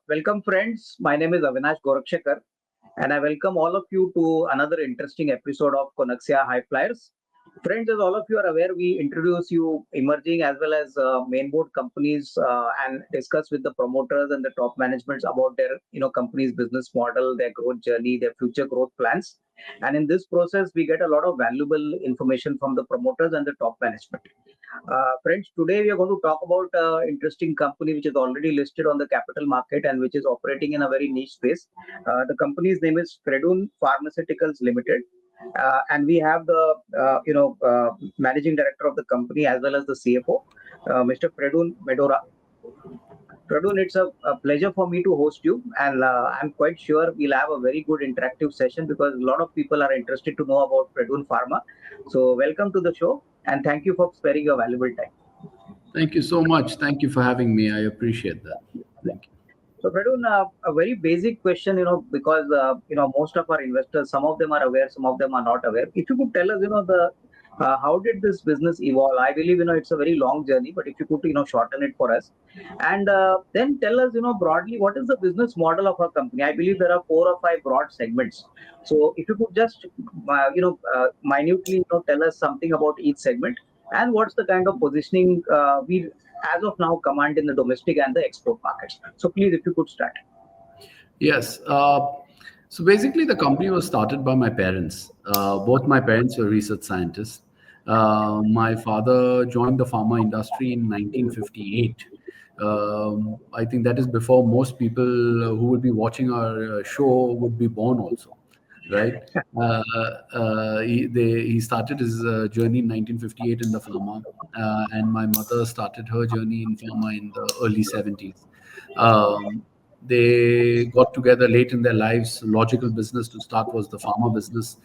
Welcome, friends. My name is Avinash Gorakshekar, and I welcome all of you to another interesting episode of Konaxia High Flyers. Friends, as all of you are aware, we introduce you emerging as well as mainboard companies and discuss with the promoters and the top managements about their, company's business model, their growth journey, their future growth plans. And in this process, we get a lot of valuable information from the promoters and the top management. Friends, today we are going to talk about an interesting company which is already listed on the capital market and which is operating in a very niche space. The company's name is Fredun Pharmaceuticals Limited. And we have the managing director of the company as well as the CFO, Mr. Fredun Medhora. Fredun, it's a pleasure for me to host you, and I'm quite sure we'll have a very good interactive session because a lot of people are interested to know about Fredun Pharma. So, welcome to the show, and thank you for sparing your valuable time. Thank you so much. Thank you for having me. I appreciate that. Thank you. So, Fredun, a very basic question, because most of our investors, some of them are aware, some of them are not aware. If you could tell us, how did this business evolve? I believe, it's a very long journey, but if you could, shorten it for us, and then tell us, broadly, what is the business model of our company? I believe there are 4 or 5 broad segments. So, if you could just, minutely, tell us something about each segment and what's the kind of positioning we as of now command in the domestic and the export markets. So please, if you could start. Yes. So basically, the company was started by my parents. Both my parents were research scientists. My father joined the pharma industry in 1958. I think that is before most people who would be watching our show would be born also, right? He started his journey in 1958 in the pharma, and my mother started her journey in pharma in the early 70s. They got together late in their lives. Logical business to start was the pharma business.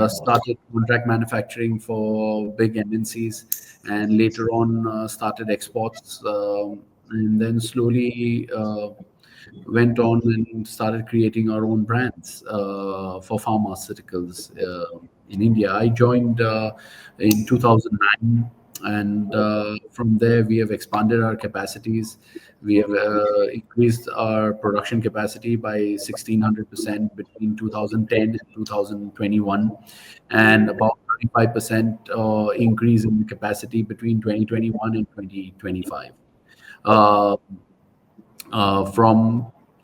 Started contract manufacturing for big MNCs, and later on started exports, and then slowly went on and started creating our own brands for pharmaceuticals in India. I joined in 2009, and from there we have expanded our capacities. We have increased our production capacity by 1,600% between 2010 and 2021, and about 35% increase in the capacity between 2021 and 2025.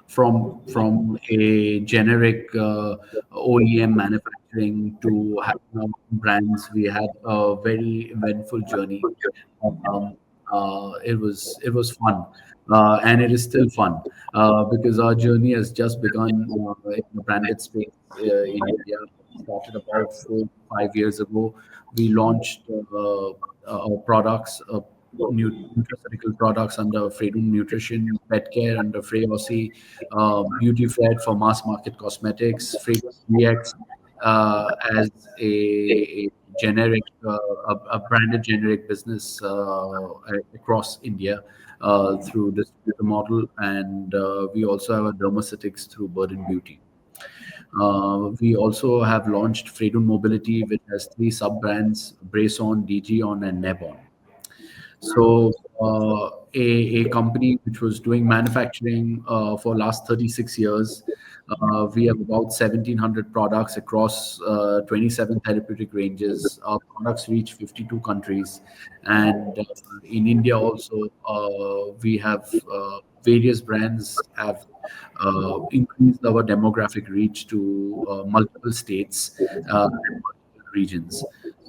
From a generic OEM manufacturing to having our own brands, we had a very eventful journey. It was fun, and it is still fun because our journey has just begun in the branded space in India. Started about 4 5 years ago. We launched our products. Nutraceutical products under Fredun Nutrition, Pet Care under Freossi, Beauty Fred for mass market cosmetics, Fredun DX as a generic, a branded generic business across India through distributor model, and we also have a dermaceutics through Burden Beauty. We also have launched Fredun Mobility, which has 3 sub brands: Braceon, DGon, and Nebon. So, a company which was doing manufacturing for last 36 years. We have about 1,700 products across 27 therapeutic ranges. Our products reach 52 countries, and in India also we have various brands have increased our demographic reach to multiple states and multiple regions.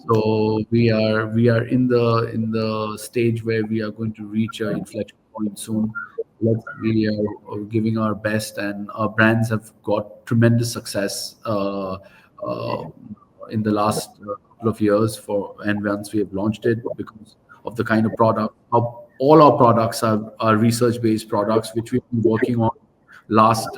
So we are in the stage where we are going to reach an inflection point soon. We are giving our best, and our brands have got tremendous success in the last couple of years. And once we have launched it, because of the kind of product, all our products are research-based products, which we've been working on last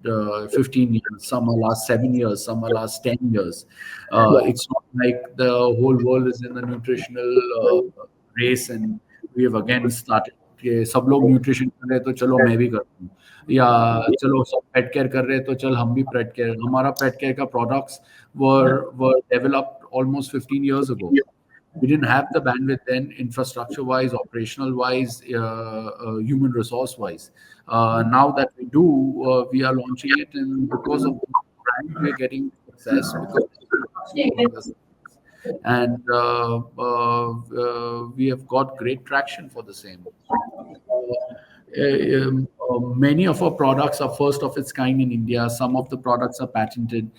15 years, some are last 7 years, some are last 10 years. It's not like the whole world is in the nutritional race, and we have again started कि सब लोग nutrition कर रहे हैं तो चलो मैं भी करता हूँ, या चलो सब पेट केयर कर रहे हैं तो चल हम भी पेट केयर. हमारा पेट केयर का products were developed almost 15 years ago. We didn't have the bandwidth then, infrastructure-wise, operational-wise, human resource-wise. Now that we do, we are launching it, and because of the brand, we are getting success because and we have got great traction for the same. Many of our products are first of its kind in India. Some of the products are patented.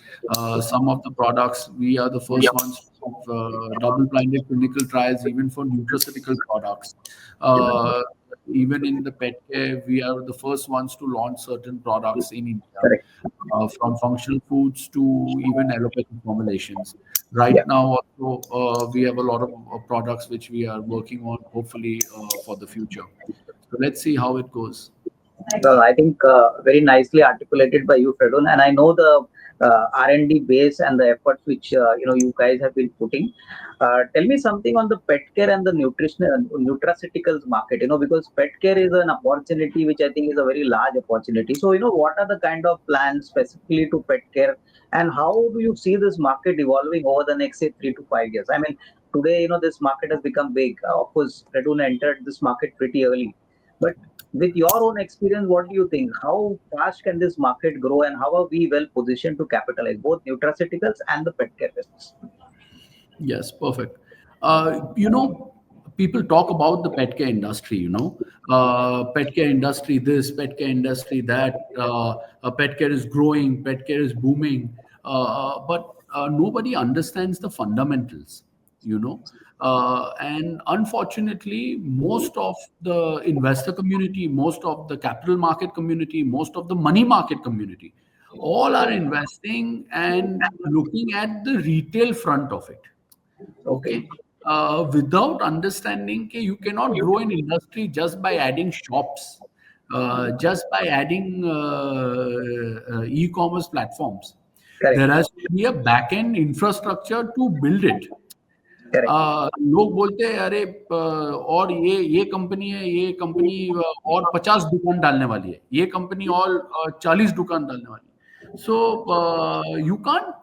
Some of the products, we are the first ones to have double-blinded clinical trials, even for nutraceutical products. Uh, Even in the pet care, we are the first ones to launch certain products in India, Correct. from functional foods to even allopathic formulations. Yeah. Right now, also, we have a lot of products which we are working on, hopefully, for the future. So let's see how it goes. Well, I think very nicely articulated by you, Fredun, and I know the R&D base and the efforts which you guys have been putting. Tell me something on the pet care and the nutraceuticals market. Because pet care is an opportunity which I think is a very large opportunity. So what are the kind of plans specifically to pet care, and how do you see this market evolving over the next say 3 to 5 years? I mean, today this market has become big. Of course, Fredun entered this market pretty early, but with your own experience, what do you think? How fast can this market grow, and how are we well positioned to capitalize both nutraceuticals and the pet care business? Yes, perfect. People talk about the pet care industry, pet care industry this, pet care industry that, pet care is growing, pet care is booming, but nobody understands the fundamentals, you know. And unfortunately, most of the investor community, most of the capital market community, most of the money market community, all are investing and looking at the retail front of it. Okay, Okay. Without understanding that you cannot grow an industry just by adding shops, just by adding e-commerce platforms. correct, There has to be a back-end infrastructure to build it. correct, लोग बोलते हैं अरे और ये company है, ये company और 50 दुकान डालने वाली है, ये कंपनी और 40 दुकान डालने वाली है. So you can't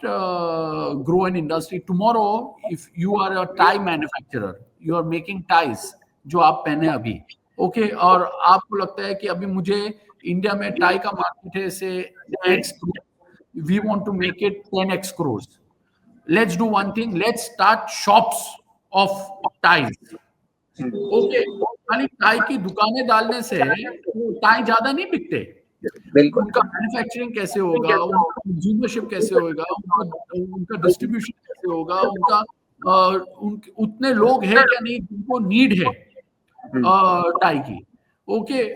grow an industry tomorrow. If you are a tie manufacturer, you are making ties जो आप पहने अभी, ओके, और आपको लगता है कि अभी मुझे इंडिया में टाई का मार्केट है से x, we want to make it 10x crores. Let's do one thing. Let's start shops of ties. Okay, खाली टाई की दुकानें डालने से वो टाई ज्यादा नहीं बिकते. बिल्कुल, उनका मैन्युफैक्चरिंग कैसे होगा, उनका कंज्यूमरशिप कैसे होगा, उनका उनका डिस्ट्रीब्यूशन कैसे होगा, उनका उतने लोग हैं क्या नहीं जिनको नीड है tie की. Okay,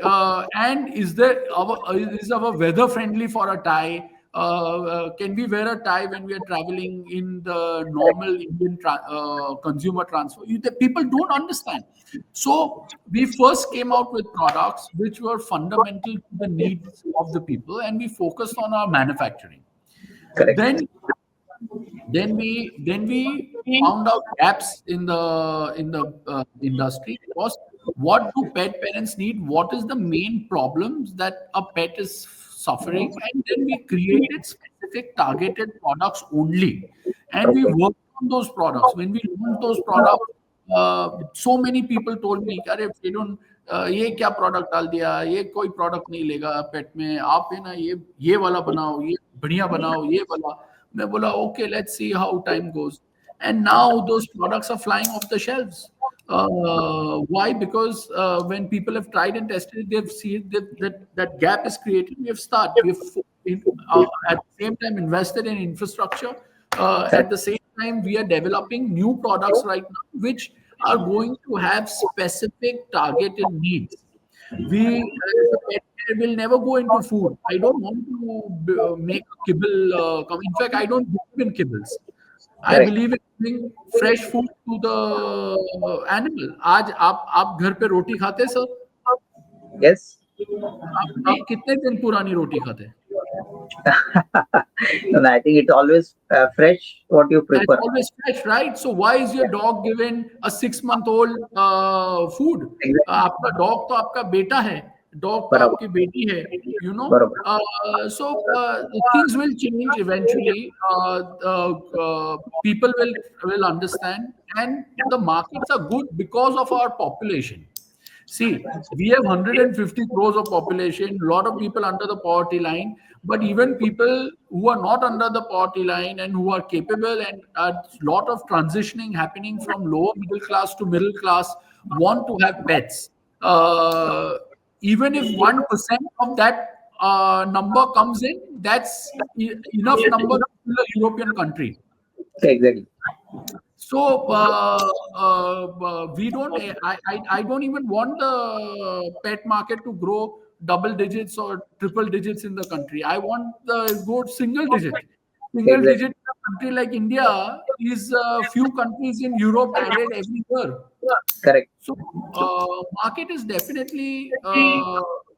and is our weather friendly for a tie? Can we wear a tie when we are traveling in the normal Indian consumer transfer? The people don't understand. So we first came out with products which were fundamental to the needs of the people, and we focused on our manufacturing. correct, Then then we found out gaps in the industry. Was what do pet parents need? What is the main problems that a pet is suffering? And then we created specific targeted products only, and we okay, worked on those products. When we launched those products, so many people told me, "अरे Fredun, ये क्या product डाल दिया, ये कोई product नहीं लेगा पेट में, आप है ना ये वाला बनाओ, ये बढ़िया बनाओ, ये वाला." मैं बोला, "Okay, let's see how time goes." And now those products are flying off the shelves. Why? Because when people have tried and tested it, they've seen that gap is created. We have at the same time invested in infrastructure. At the same time, we are developing new products right now, which are going to have specific targeted needs. We, as a pet care, will never go into food. I don't want to make kibble. In fact, I don't believe in kibbles. I correct. believe in giving fresh food to the animal. आज आप घर पे रोटी खाते sir? Yes. आप कितने दिन पुरानी रोटी खाते हैं? And I think it's always fresh. What you It's prefer? always fresh, right? So why is your dog given a 6-month-old food? Exactly. आपका dog तो आपका बेटा है. डॉग तो बराबर आपकी बेटी है, you know. बरोबर So things will change eventually. People will understand, and the markets are good because of our population. See, we have 150 crores of population, a lot of people under the poverty line, but even people who are not under the poverty line and who are capable, and a lot of transitioning happening from lower middle class to middle class want to have pets. Uh, Even if 1% of that number comes in, that's enough number to fill a European country. exactly So we don't. I don't even want the pet market to grow double digits or triple digits in the country. I want the go single digit. Single exactly digit in a country like India is a few countries in Europe added every year. correct So market is definitely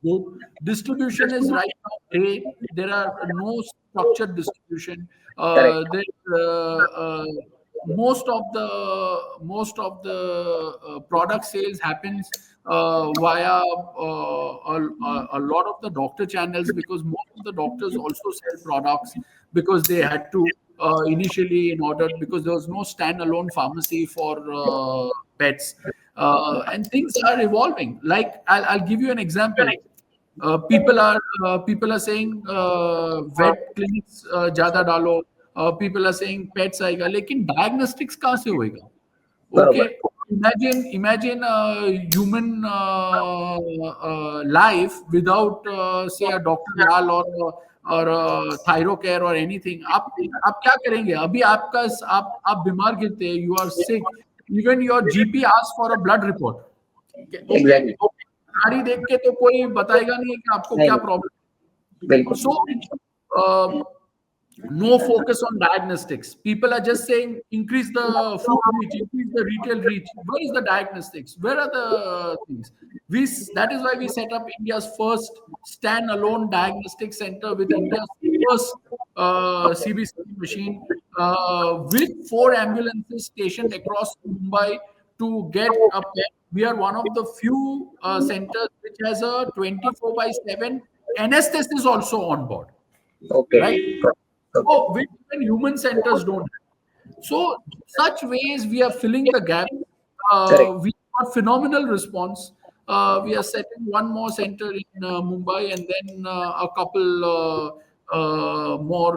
good. Distribution is right now great. There are no structured distribution. correct There most of the product sales happens via a lot of the doctor channels, because most of the doctors also sell products, because they had to initially, in order, because there was no standalone pharmacy for pets. And things are evolving. Like I'll give you an example. People are saying vet clinics ज़्यादा डालो. People are saying pets आएगा, लेकिन diagnostics कहाँ से होएगा? बरोबर Okay, imagine a human life without say a Dr. Lal or a thyrocare or anything. आप क्या करेंगे? अभी आप बीमार गिरते हैं, you are sick. Even your GP asks for a blood report. Okay, exactly गाड़ी देख के तो कोई बताएगा नहीं कि आपको नहीं क्या नहीं प्रॉब्लम. बिल्कुल So no focus on diagnostics. People are just saying increase the food reach, increase the retail reach. Where is the diagnostics? Where are the things? That is why we set up India's first standalone diagnostic center with India's first CBC machine, with 4 ambulances stationed across Mumbai to get a pet. We are one of the few centers which has a 24/7 anesthetist also on board, okay right? okay So, which even human centers don't have. So, such ways we are filling the gap. correct We got phenomenal response. We are setting one more center in Mumbai, and then a couple more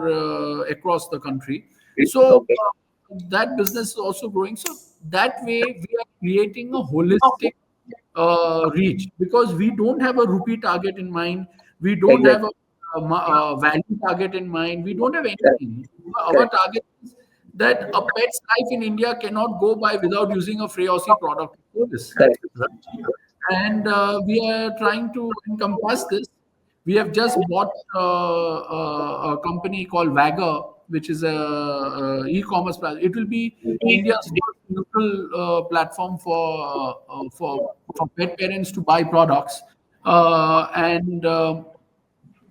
across the country. So, okay that business is also growing. So, that way we are creating a holistic reach, because we don't have a rupee target in mind. We don't have exactly a value target in mind. We don't have correct anything. Our correct target is that a pet's life in India cannot go by without using a Freossi product for this. correct Right? And we are trying to encompass this. We have just bought a company called Wagger, which is a e-commerce platform. It will be India's first neutral platform for pet parents to buy products, and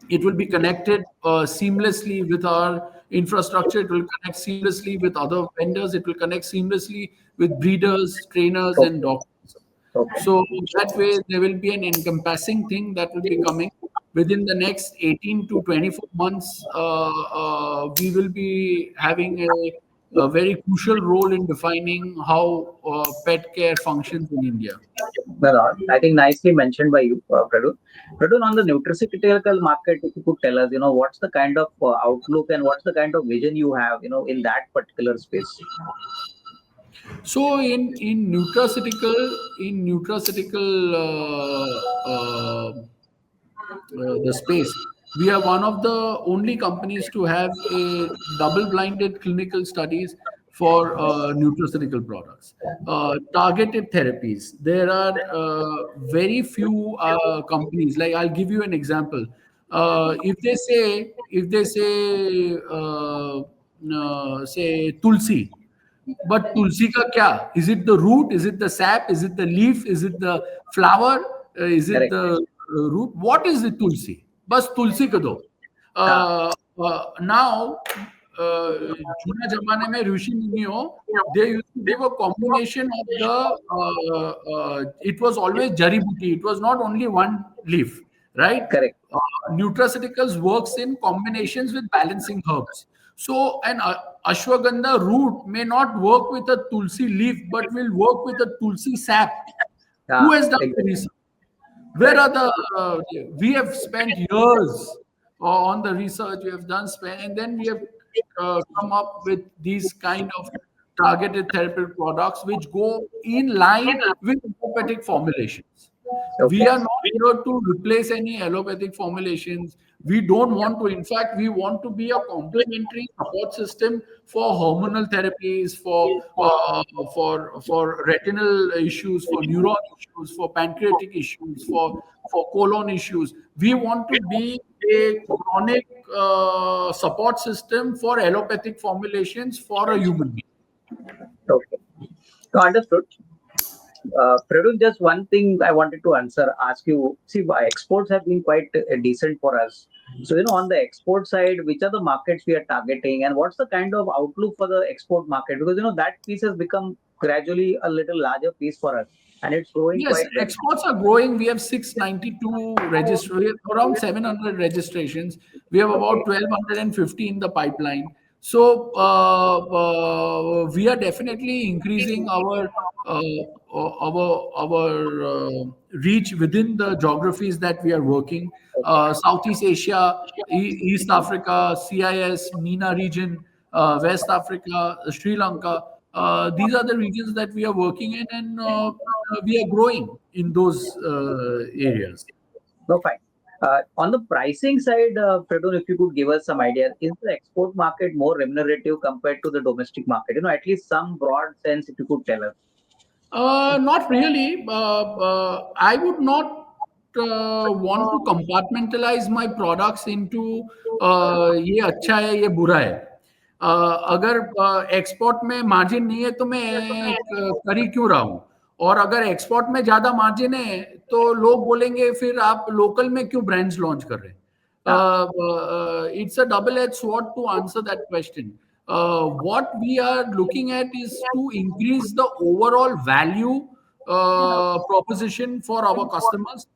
it will be connected seamlessly with our infrastructure. It will connect seamlessly with other vendors. It will connect seamlessly with breeders, trainers, and okay doctors. okay So that way, there will be an encompassing thing that will be coming within the next 18 to 24 months. We will be having a very crucial role in defining how pet care functions in India. well, I think nicely mentioned by you, Fredun. Fredun, on the nutraceutical market, if you could tell us, what's the kind of outlook and what's the kind of vision you have, in that particular space? So in nutraceutical the space, we are one of the only companies to have a double-blinded clinical studies for nutraceutical products. Targeted therapies. There are very few companies. Like, I'll give you an example. If they say say tulsi, but tulsi ka kya? Is it the root? Is it the sap? Is it the leaf? Is it the flower? Is it Correct. the root? What is the tulsi? Bas tulsi ka do. Ah, Now, जूना जमाने में ऋषि मुनियों, they used to give a combination of it was always jari buti. It was not only one leaf, right? Correct. Nutraceuticals works in combinations with balancing herbs. So an ashwagandha root may not work with a tulsi leaf, but will work with a tulsi sap. Who Ah, has done the exactly. research? Where Correct. are the? We have spent years on the research. We have done spend, and then we have come up with these kind of targeted therapeutic products which go in line with allopathic formulations. We Okay. are not here to replace any allopathic formulations. We don't want to. In fact, we want to be a complementary support system for hormonal therapies, for retinal issues, for neuron issues, for pancreatic issues, for colon issues. We want to be a chronic support system for allopathic formulations for a human being. Okay. So understood. Fredun, just one thing I wanted to ask you. See, exports have been quite decent for us. So, on the export side, which are the markets we are targeting, and what's the kind of outlook for the export market? Because that piece has become gradually a little larger piece for us, and it's growing Yes, quite well. exports are growing. We have 692 register, we have around 700 registrations. We have Okay. about 1250 in the pipeline. So we are definitely increasing our reach within the geographies that we are working. Southeast Asia, East Africa, CIS, MENA region, West Africa, Sri Lanka. These are the regions that we are working in, and we are growing in those areas. No, fine. On the pricing side, Fredun, if you could give us some idea, is the export market more remunerative compared to the domestic market? At least some broad sense, if you could tell us. Not really. I would not want to compartmentalize my products into ये अच्छा है ये बुरा है. अगर export में margin नहीं है तो मैं कर ही क्यों रहा हूँ. और अगर एक्सपोर्ट में ज्यादा मार्जिन है तो लोग बोलेंगे फिर आप लोकल में क्यों ब्रांड्स लॉन्च कर रहे हैं. Ah, It's a double-edged sword to answer that question. What we are looking at is to increase the overall value proposition for our customers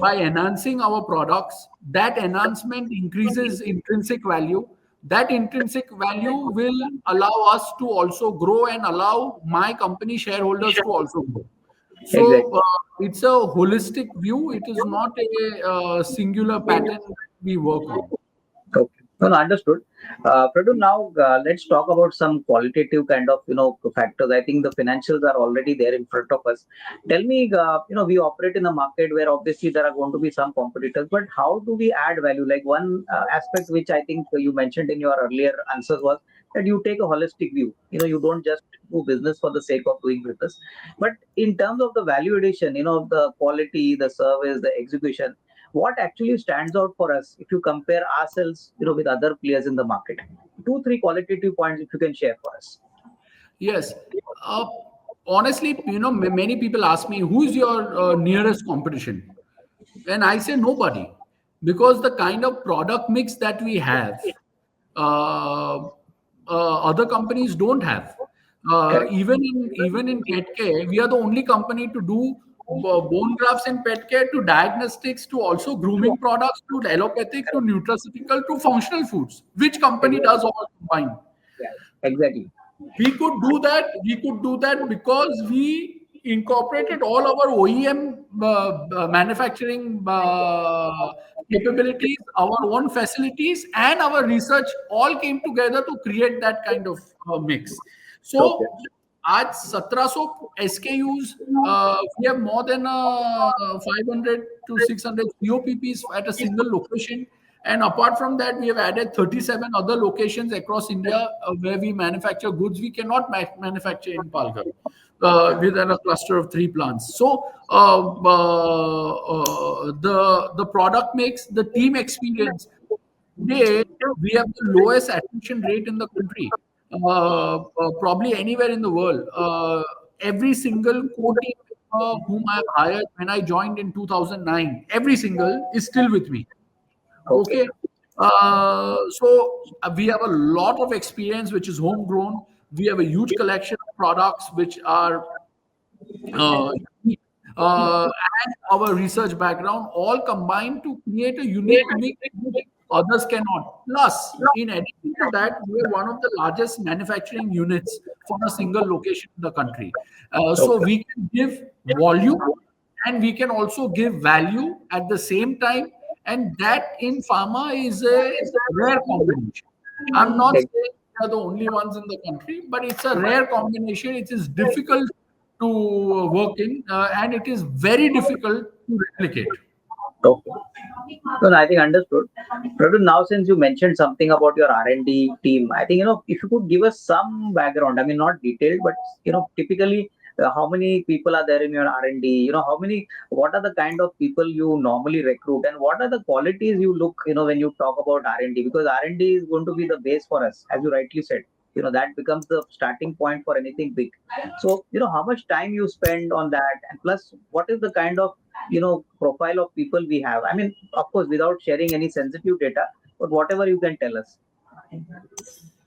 by enhancing our products. That enhancement increases intrinsic value. That intrinsic value will allow us to also grow and allow my company shareholders to also grow. So exactly. it's a holistic view. It is not a singular pattern we work on. Okay. No, no, understood. Pradhu, now let's talk about some qualitative kind of factors. I think the financials are already there in front of us. Tell me, we operate in a market where obviously there are going to be some competitors, but how do we add value? Like one aspect which I think you mentioned in your earlier answers was that you take a holistic view. You don't just do business for the sake of doing business, but in terms of the value addition, the quality, the service, the execution, what actually stands out for us if you compare ourselves with other players in the market? Two three qualitative points if you can share for us. Yes. Uh, Honestly, many people ask me, who's your nearest competition? And I say nobody, because the kind of product mix that we have, uh, other companies don't have. Correct. Even in pet care, we are the only company to do bone grafts in pet care, to diagnostics, to also grooming products, to allopathic, to nutraceutical, to functional foods. Which company Exactly. does all combined? Yeah. Exactly. We could do that because we incorporated all our OEM manufacturing capabilities, our own facilities, and our research all came together to create that kind of mix. Okay. So, आज 1700 SKUs, we have more than 500 to 600 COPPs at a single location. And apart from that, we have added 37 other locations across India where we manufacture goods we cannot manufacture in Palghar, within a cluster of 3 plants. So the product mix, the team experience. Today, we have the lowest attrition rate in the country, probably anywhere in the world. Every single core team member whom I have hired when I joined in 2009, every single is still with me. Okay. Okay. We have a lot of experience, which is homegrown. We have a huge collection of products which are uh, unique, and our research background all combined to create a unique mix which others cannot. Plus, in addition to that, we are one of the largest manufacturing units for a single location in the country. So Okay. we can give volume and we can also give value at the same time. And that in pharma is a rare combination. I'm not Ex- saying we are the only ones in the country, but it's a rare combination. It is difficult to work in, and it is very difficult to replicate. Okay. No, no, I think understood. Pradhan, now since you mentioned something about your R&D team, I think, if you could give us some background, I mean, not detailed, but, typically, how many people are there in your R&D? What are the kind of people you normally recruit, and what are the qualities you look, when you talk about R&D? Because R&D is going to be the base for us, as you rightly said. That becomes the starting point for anything big. So, how much time you spend on that, and plus, what is the kind of profile of people we have? I mean, of course, without sharing any sensitive data, but whatever you can tell us.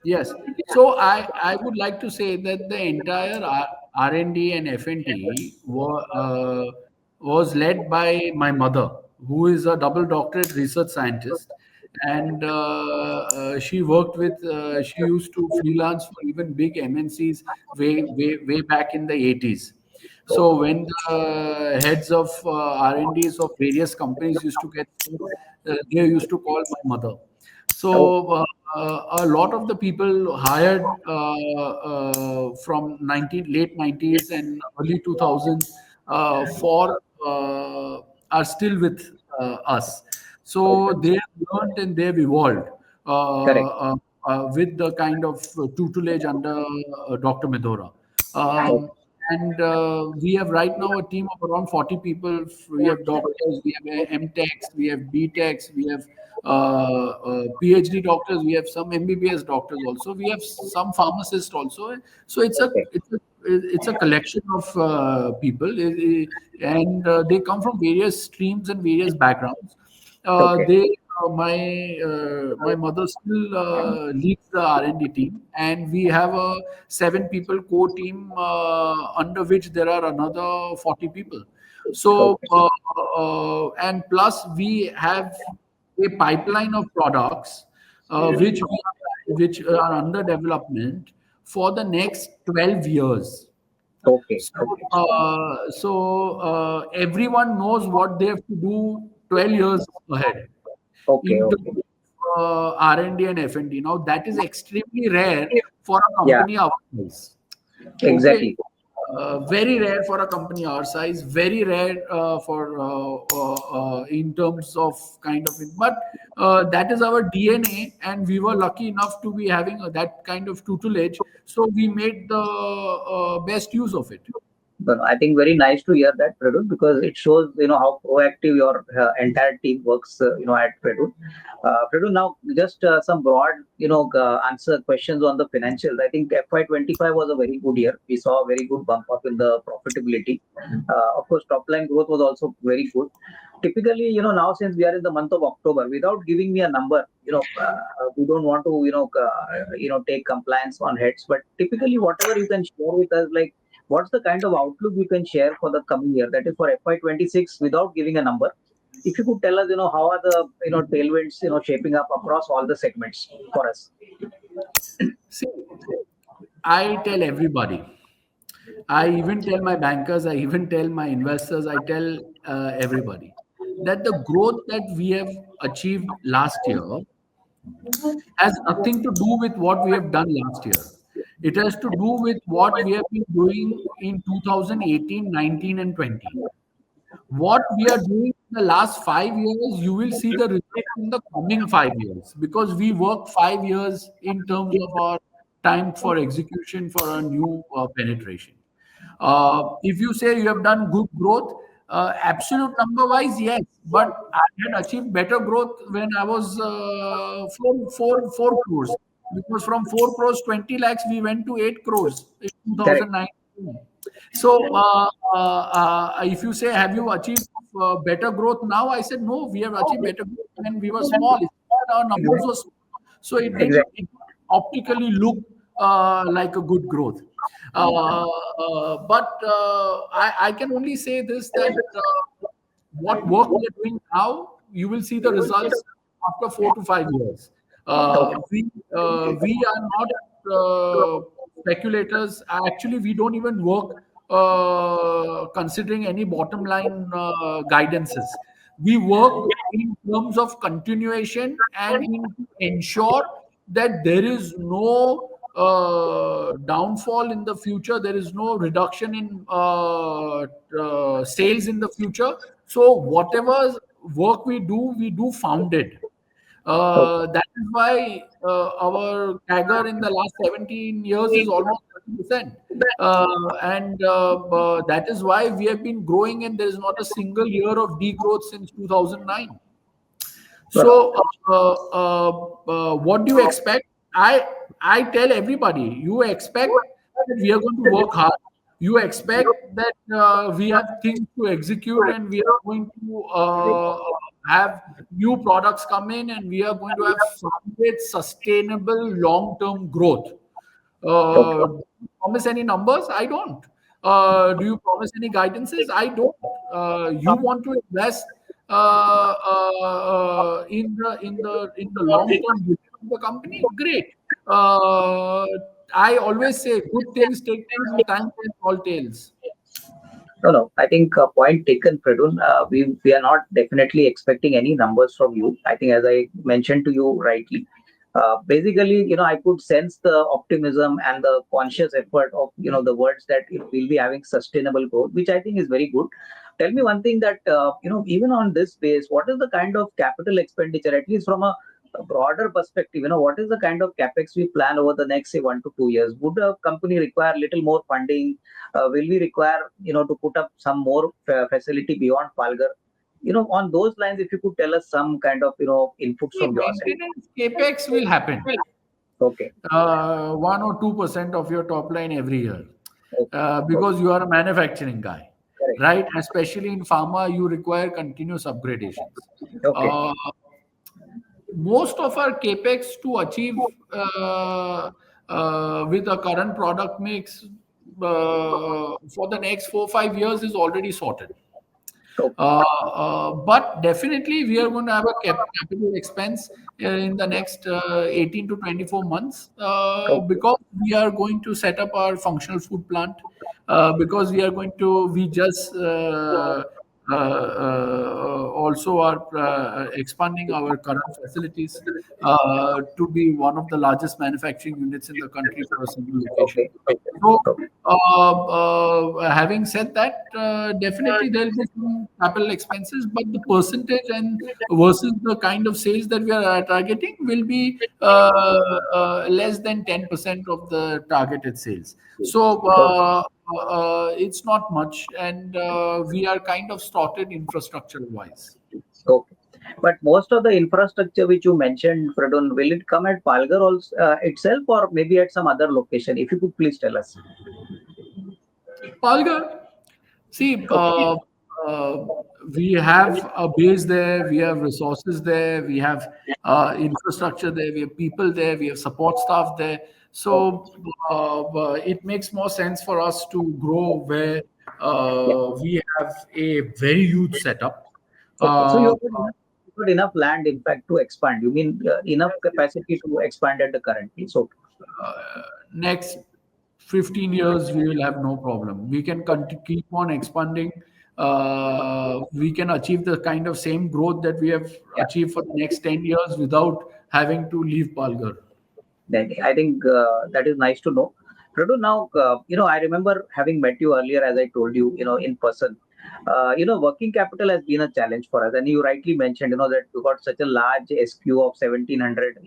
Yes. So I would like to say that the entire R&D and F&T was led by my mother, who is a double doctorate research scientist. And she worked with, she used to freelance for even big MNCs way back in the 80s. So when the heads of R&Ds of various companies used to get sick, they used to call my mother. Oh, So a lot of the people hired from late 90s and early 2000s for are still with us. So okay, they have learned and they've evolved correct. with the kind of tutelage under Dr. Medhora. Okay, Um, and we have right now a team of around 40 people. We have doctors, we have MTechs, we have BTechs, we have PhD doctors, we have some MBBS doctors also. We have some pharmacists also. So okay, it's a collection of people, and they come from various streams and various backgrounds. okay, They My mother still leads the R&D team, and we have a 7 people core team under which there are another 40 people. So okay, and plus we have a pipeline of products which are under development for the next 12 years. okay, So, okay, everyone knows what they have to do 12 years ahead okay, in terms okay. of R&D and F&D. Now, that is extremely rare for a Yeah, company our size. Okay. exactly. Very rare for a company our size, very rare for in terms of kind of it. But that is our DNA, and we were lucky enough to be having that kind of tutelage. So we made the best use of it. But I think very nice to hear that, Fredun, because it shows how proactive your entire team works. At Fredun. Fredun, now just some broad answer questions on the financials. I think FY25 was a very good year. We saw a very good bump up in the profitability. Of course, top line growth was also very good. Typically, now since we are in the month of October, without giving me a number, we don't want to take compliance on heads. But typically, whatever you can share with us, like what's the kind of outlook you can share for the coming year? That is for FY26 without giving a number. If you could tell us, how are the tailwinds shaping up across all the segments for us? See, I tell everybody. I even tell my bankers, I even tell my investors, I tell everybody that the growth that we have achieved last year has nothing to do with what we have done last year. It has to do with what we have been doing in 2018, 19, and 20. What we are doing in the last 5 years, you will see the results in the coming 5 years, because we work 5 years in terms of our time for execution for a new penetration. If you say you have done good growth, absolute number wise, yes, but I had achieved better growth when I was from 4 crores, because from 4 crores 20 lakhs we went to 8 crores in Correct. 2019. So, if you say, have you achieved better growth now? I said, no, we have achieved better growth when we were small. our numbers Exactly. were small, so Exactly. it optically look like a good growth. But I can only say this, that what work we are doing now, you will see the results after 4 to 5 years. Okay. We are not speculators. Actually, we don't even work considering any bottom line guidances. We work in terms of continuation and in ensure that there is no downfall in the future. There is no reduction in sales in the future. So whatever work we do founded. Okay. That is why our CAGR in the last 17 years is almost 30%. And that is why we have been growing, and there is not a single year of degrowth since 2009. No, no. So, what do you expect? I tell everybody, you expect that we are going to work hard. You expect that we have things to execute, and we are going to have new products come in, and we are going to have founded, sustainable, long-term growth. Okay. Do you promise any numbers? I don't. Do you promise any guidances? I don't. You want to invest in the long term vision of the company? Great. Uh, I always say good things take time. Time takes all tales. No, no. I think point taken, Fredun. We are not definitely expecting any numbers from you. I think, as I mentioned to you rightly, basically, I could sense the optimism and the conscious effort of the words that we'll be having sustainable growth, which I think is very good. Tell me one thing, that even on this base, what is the kind of capital expenditure, at least from a broader perspective? What is the kind of capex we plan over the next, say, 1 to 2 years? Would a company require little more funding? Will we require to put up some more facility beyond Palghar? On those lines, if you could tell us some kind of inputs See, from your side. maintenance capex will happen. Okay. 1 or 2% of your top line every year, Okay. because you are a manufacturing guy, Correct. right? Especially in pharma, you require continuous upgradations. Okay. Uh, Most of our capex to achieve with the current product mix for the next 4 5 years is already sorted. Okay. But definitely, we are going to have a capital expense in the next 18 to 24 months, Okay. because we are going to set up our functional food plant, because we just also are expanding our current facilities to be one of the largest manufacturing units in the country for a single location. Okay. Okay. So, Okay. having said that, definitely there will be some capital expenses, but the percentage and versus the kind of sales that we are targeting will be less than 10% of the targeted sales. So, it's not much, and we are kind of sorted infrastructure wise. Okay. But most of the infrastructure which you mentioned, Fredun, will it come at Palghar also, itself, or maybe at some other location? If you could please tell us. Palghar, see, Okay. we have a base there, we have resources there, we have infrastructure there, we have people there, we have support staff there. Okay. So it makes more sense for us to grow where Yeah. we have a very huge setup. Okay. So Uh, you've got enough land, in fact, to expand. You mean enough capacity to expand at the current place? Okay. Next 15 years, we will have no problem. We can keep on expanding. We can achieve the kind of same growth that we have Yeah. achieved for the next 10 years without having to leave Palghar. Then I think that is nice to know. Radu, now, I remember having met you earlier, as I told you, in person. Working capital has been a challenge for us. And you rightly mentioned, that you got such a large SKU of 1,700,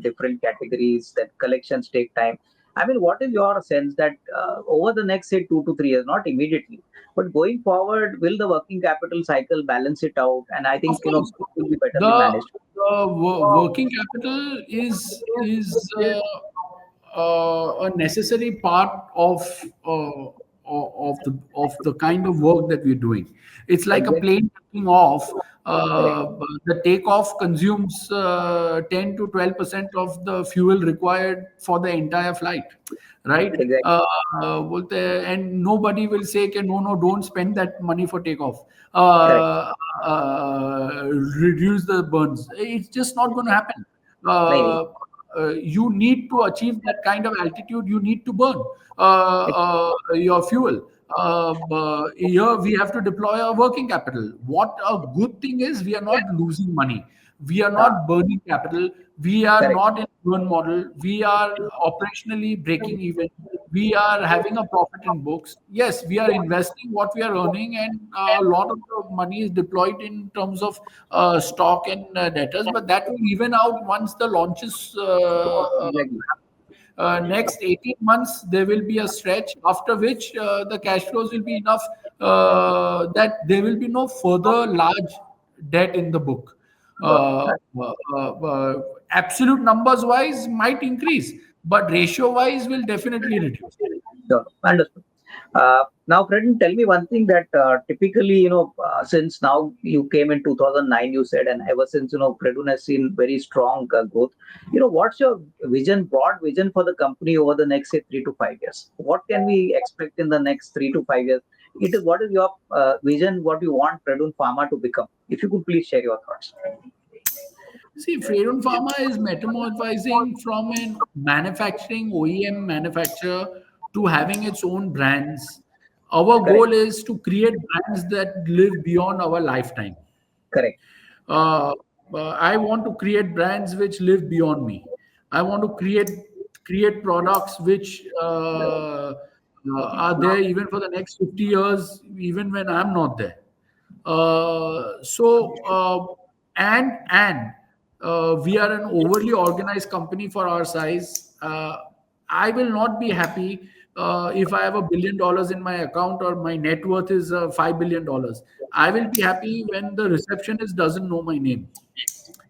different categories, that collections take time. I mean, what is your sense that over the next, say, 2 to 3 years, not immediately, but going forward, will the working capital cycle balance it out? And I Of think, course, it will be betterly the managed. working capital is a necessary part of the kind of work that we're doing. It's like a Exactly. plane taking off. Correct. the takeoff consumes 10 to 12% of the fuel required for the entire flight, right? Exactly. And nobody will say, "Okay, no, no, don't spend that money for takeoff. Correct. Uh, Reduce the burns." It's just not going to happen. Nahi, nahi. Uh, you need to achieve that kind of altitude. You need to burn your fuel. Here we have to deploy our working capital. What a good thing is, we are not losing money. We are Ah, not burning capital. We are correct. not in burn model. We are operationally breaking even. We are having a profit in books. Yes, we are investing what we are earning, and a lot of the money is deployed in terms of stock and debtors. But that will even out once the launches Exactly. next 18 months. There will be a stretch after which the cash flows will be enough that there will be no further large debt in the book. Got uh, it. uh, Absolute numbers wise might increase, but ratio wise will definitely reduce. Sure. Understood. Now, Fredun, tell me one thing that typically, since now you came in 2009, you said, and ever since, Fredun has seen very strong growth. What's your vision, broad vision for the company over the next, say, 3 to 5 years? What can we expect in the next 3 to 5 years? What is your vision? What you want Fredun Pharma to become? If you could please share your thoughts. See, Fredun Pharma is metamorphosing from a manufacturing OEM manufacturer to having its own brands. Our Correct. goal is to create brands that live beyond our lifetime. Correct. Uh, I want to create brands which live beyond me. I want to create products which are there even for the next 50 years, even when I'm not there. So and we are an overly organized company for our size. I will not be happy if I have $1 billion in my account or my net worth is $5 billion. I will be happy when the receptionist doesn't know my name.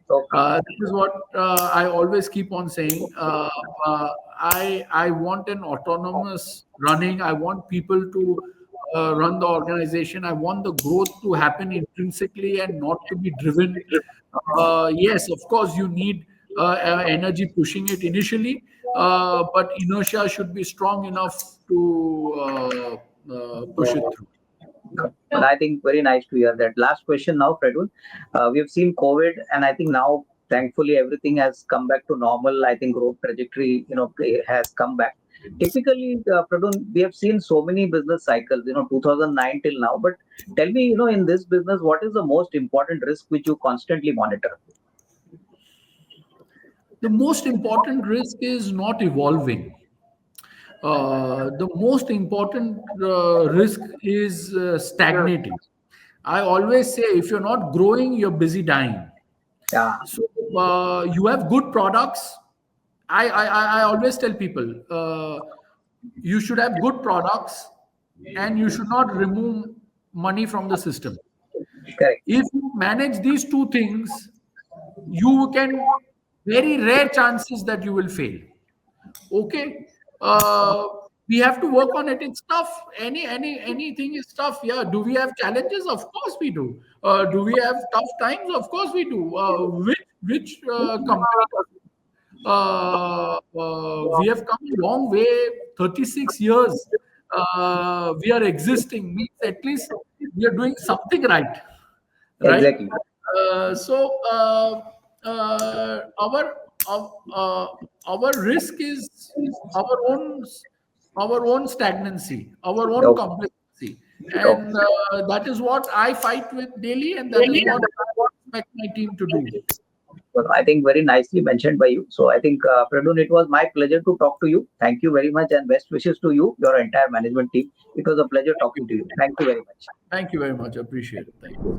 Okay. This is what I always keep on saying. I want an autonomous running. I want people to run the organization. I want the growth to happen intrinsically and not to be driven. Yes, of course, you need energy pushing it initially, but inertia should be strong enough to push it through. And I think very nice to hear that. Last question now, Fredun. We have seen COVID, and I think now, thankfully, everything has come back to normal. I think growth trajectory, has come back. Typically, Fredun, we have seen so many business cycles, 2009 till now. But tell me, in this business, what is the most important risk which you constantly monitor? The most important risk is not evolving. The most important risk is stagnating. I always say, if you're not growing, you're busy dying. Yeah, So you have good products. I always tell people you should have good products and you should not remove money from the system. correct. If you manage these two things, you can, very rare chances that you will fail. Okay, uh, we have to work on it. It's tough. Anything is tough. Yeah, do we have challenges? Of course we do. Do we have tough times? Of course we do. Which company doesn't? We have come a long way. 36 years we are existing, means at least we are doing something right, right? Exactly. So our uh, uh, our risk is our own our own stagnancy, our own Okay. complexity, Okay. and that is what I fight with daily, and that is what I expect my team to do. Well, I think very nicely mentioned by you. So I think, Pradun, it was my pleasure to talk to you. Thank you very much, and best wishes to you, your entire management team. It was a pleasure Thank you. talking to you. Thank you very much. Thank you very much. I appreciate it. Thank you.